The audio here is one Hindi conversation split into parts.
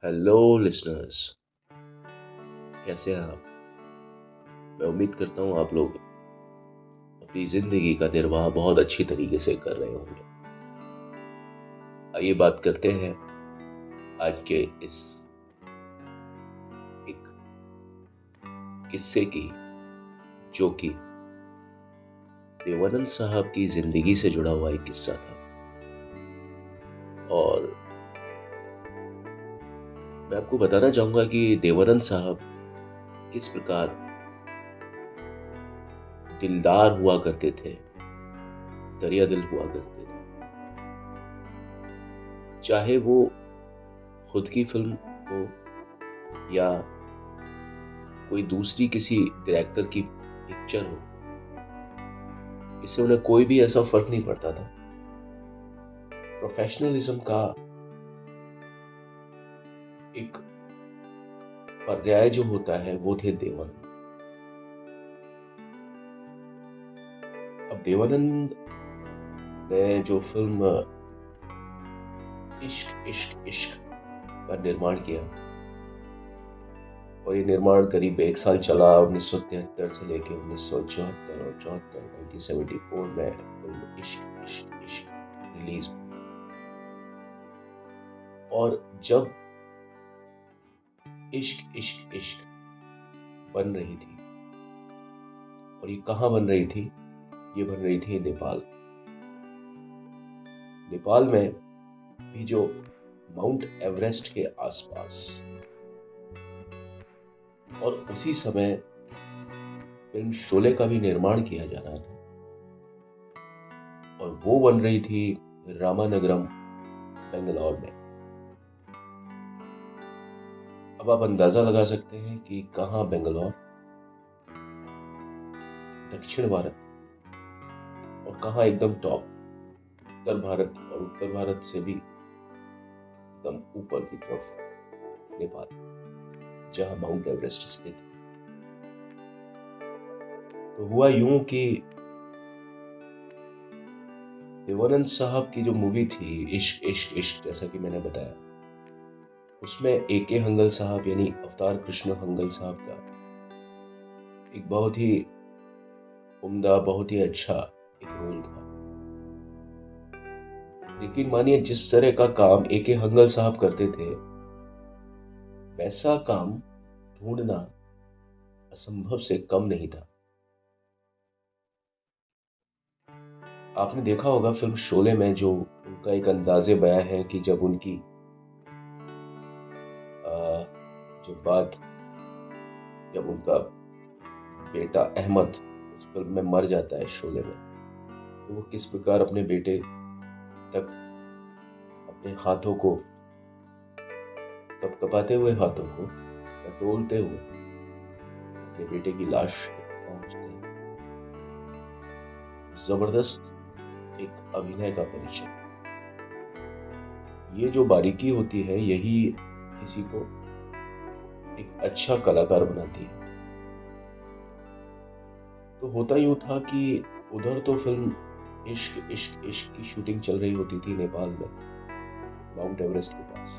हेलो लिसनर्स, कैसे हैं आप। मैं उम्मीद करता हूँ आप लोग अपनी जिंदगी का निर्वाह बहुत अच्छी तरीके से कर रहे होंगे। आइए बात करते हैं आज के इस एक किस्से की, जो कि देवानंद साहब की जिंदगी से जुड़ा हुआ एक किस्सा था। और मैं आपको बताना चाहूंगा कि देवानंद साहब किस प्रकार दिलदार हुआ करते थे, दरिया दिल हुआ करते थे। चाहे वो खुद की फिल्म हो या कोई दूसरी किसी डायरेक्टर की पिक्चर हो, इससे उन्हें कोई भी ऐसा फर्क नहीं पड़ता था। प्रोफेशनलिज्म का एक पर्याय जो होता है वो थे देवानंद। अब देवानंद ने जो फिल्म इश्क इश्क इश्क का निर्माण किया, और ये निर्माण करीब 1 साल चला, 1973 से लेकर 1974 और 1974 में फिल्म इश्क इश्क इश्क रिलीज। और जब इश्क इश्क इश्क बन रही थी, और ये कहाँ बन रही थी, ये बन रही थी नेपाल। नेपाल में भी जो माउंट एवरेस्ट के आसपास। और उसी समय फिल्म शोले का भी निर्माण किया जा रहा था, और वो बन रही थी रामानगरम, बेंगलौर में। अब आप अंदाजा लगा सकते हैं कि कहाँ बेंगलौर, दक्षिण भारत, और कहाँ एकदम टॉप, उत्तर भारत, और उत्तर भारत से भी एकदम ऊपर की तरफ नेपाल, जहां माउंट एवरेस्ट स्थित है। तो हुआ यूं कि देवानंद साहब की जो मूवी थी इश्क इश्क इश्क, जैसा कि मैंने बताया, उसमें A.K. हंगल साहब यानी अवतार कृष्ण हंगल साहब का एक बहुत ही उम्दा, बहुत ही अच्छा एक रोल था। लेकिन मानिए, जिस तरह का काम A.K. हंगल साहब करते थे, वैसा काम ढूंढना असंभव से कम नहीं था। आपने देखा होगा फिल्म शोले में जो उनका एक अंदाजे बयां है कि जब उनकी जो बात, जब उनका बेटा अहमद इस फिल्म में मर जाता है शोले में, तो वो किस प्रकार अपने बेटे तक अपने हाथों को, कपकपाते हुए हाथों को टटोलते हुए अपने बेटे की लाश तक पहुंचते हैं। जबरदस्त एक अभिनय का परिचय। ये जो बारीकी होती है, यही किसी को एक अच्छा कलाकार बनाती है। तो होता यूं था कि उधर तो फिल्म इश्क इश्क इश्क की शूटिंग चल रही होती थी नेपाल में, माउंट एवरेस्ट के पास,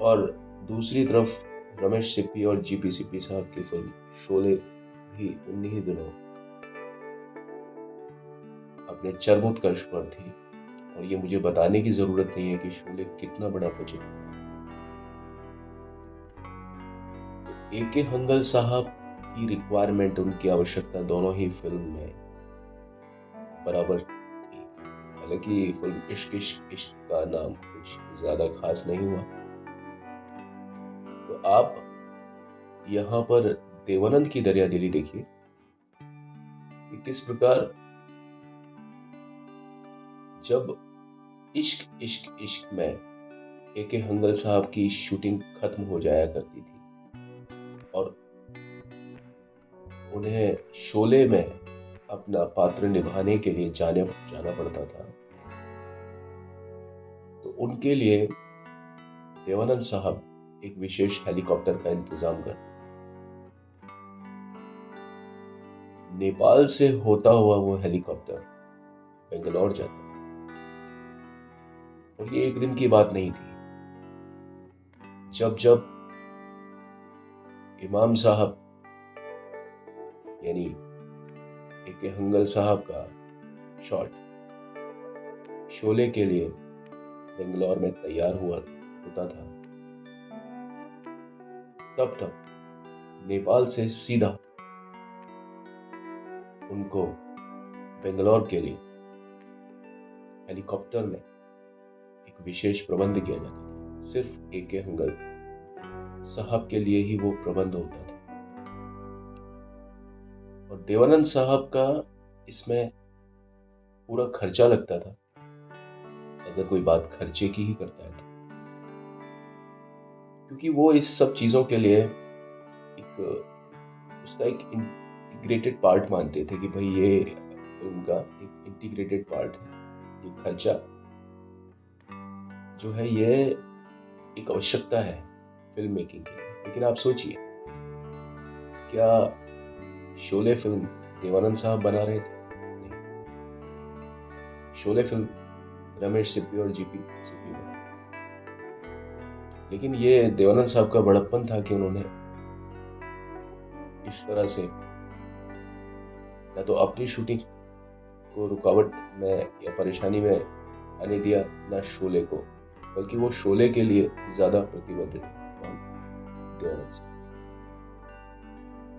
और दूसरी तरफ रमेश सिप्पी और जीपी सिप्पी साहब की फिल्म शोले भी उन्हीं दिनों अपने चरमोत्कर्ष पर थी। और ये मुझे बताने की जरूरत नहीं है कि शोले कितना बड़ा प्रोजेक्ट था। तो A.K. हंगल साहब की रिक्वायरमेंट, उनकी आवश्यकता दोनों ही फिल्म में बराबर थी। हालांकि फिल्म इश्क इश्क इश्क का नाम कुछ ज्यादा खास नहीं हुआ। तो आप यहाँ पर देवानंद की दरियादिली देखिए कि किस प्रकार जब इश्क इश्क इश्क में A.K. हंगल साहब की शूटिंग खत्म हो जाया करती थी, और उन्हें शोले में अपना पात्र निभाने के लिए जाना पड़ता था, तो उनके लिए देवानंद साहब एक विशेष हेलीकॉप्टर का इंतजाम करते। नेपाल से होता हुआ वो हेलीकॉप्टर बेंगलौर जाता, और ये एक दिन की बात नहीं थी। जब जब इमाम साहब यानी ए.के. हंगल साहब का शॉट शोले के लिए बेंगलोर में तैयार होता था, तब तक नेपाल से सीधा उनको बेंगलोर के लिए हेलीकॉप्टर में एक विशेष प्रबंध किया जाता था। सिर्फ ए.के. हंगल साहब के लिए ही वो प्रबंध होता था। और देवानंद साहब का इसमें पूरा खर्चा लगता था, अगर कोई बात खर्चे की ही करता है तो, क्योंकि वो इस सब चीजों के लिए उसका एक इंटीग्रेटेड पार्ट मानते थे कि भाई ये फिल्म का एक इंटीग्रेटेड पार्ट है। ये खर्चा जो है ये एक आवश्यकता है फिल्म मेकिंग के लिए। लेकिन आप सोचिए, क्या शोले फिल्म देवानंद साहब बना रहे थे? नहीं, शोले फिल्म रमेश सिप्पी और जीपी सिप्पी बना। लेकिन ये देवानंद साहब का बड़प्पन था कि उन्होंने इस तरह से ना तो अपनी शूटिंग को रुकावट में या परेशानी में आने दिया, ना शोले को, बल्कि वो शोले के लिए ज्यादा प्रतिबद्ध थे देवानंद साहब।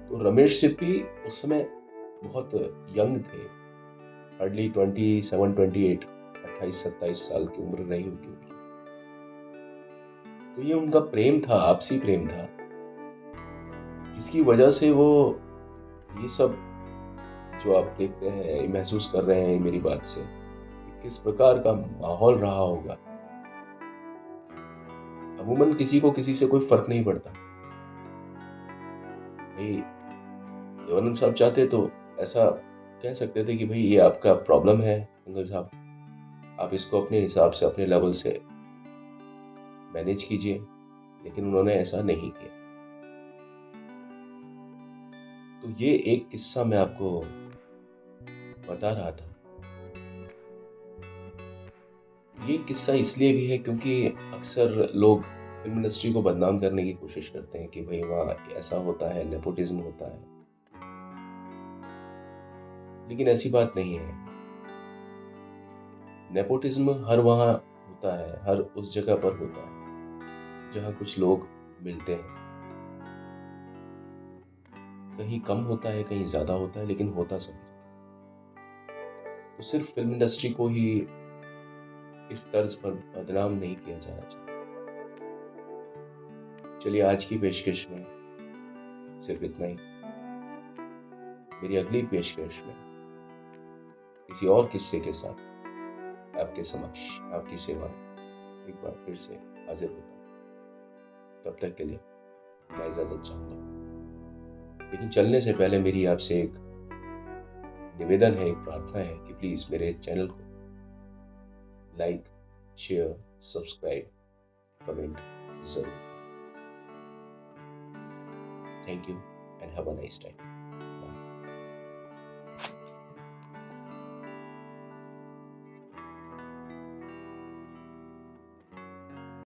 तो रमेश सिप्पी उस समय बहुत यंग थे, हार्डली 27-28, 28-27 साल की उम्र रही होगी उनकी। तो ये उनका प्रेम था, आपसी प्रेम था, जिसकी वजह से वो ये सब जो आप देखते हैं, महसूस कर रहे हैं मेरी बात से, किस प्रकार का माहौल रहा होगा। अमूमन किसी को किसी से कोई फर्क नहीं पड़ता। भाई देवानंद साहब चाहते तो ऐसा कह सकते थे कि भाई ये आपका प्रॉब्लम है हंगल साहब, आप इसको अपने हिसाब से अपने लेवल से मैनेज कीजिए, लेकिन उन्होंने ऐसा नहीं किया। तो ये एक किस्सा मैं आपको बता रहा था। ये किस्सा इसलिए भी है क्योंकि अक्सर लोग फिल्म इंडस्ट्री को बदनाम करने की कोशिश करते हैं कि भाई वहाँ ऐसा होता है, नेपोटिज्म होता है। लेकिन ऐसी बात नहीं है। नेपोटिज्म हर वहाँ होता है, हर उस जगह पर होता है जहाँ कुछ लोग मिलते हैं। कहीं कम होता है, कहीं ज्यादा होता है, लेकिन होता सब। तो सिर्फ फिल्म इंडस्ट्री को ही इस तर्ज पर बदनाम नहीं किया जाना चाहिए। चलिए, आज की पेशकश में सिर्फ इतना ही। मेरी अगली पेशकश में किसी और किस्से के साथ आपके समक्ष, आपकी सेवा में एक बार फिर से हाजिर होता हूं। तब तक के लिए मैं इजाजत चाहूंगा। लेकिन चलने से पहले मेरी आपसे एक निवेदन है, एक प्रार्थना है कि प्लीज मेरे चैनल को लाइक, शेयर, सब्सक्राइब, कमेंट जरूर। Thank you and have a nice time.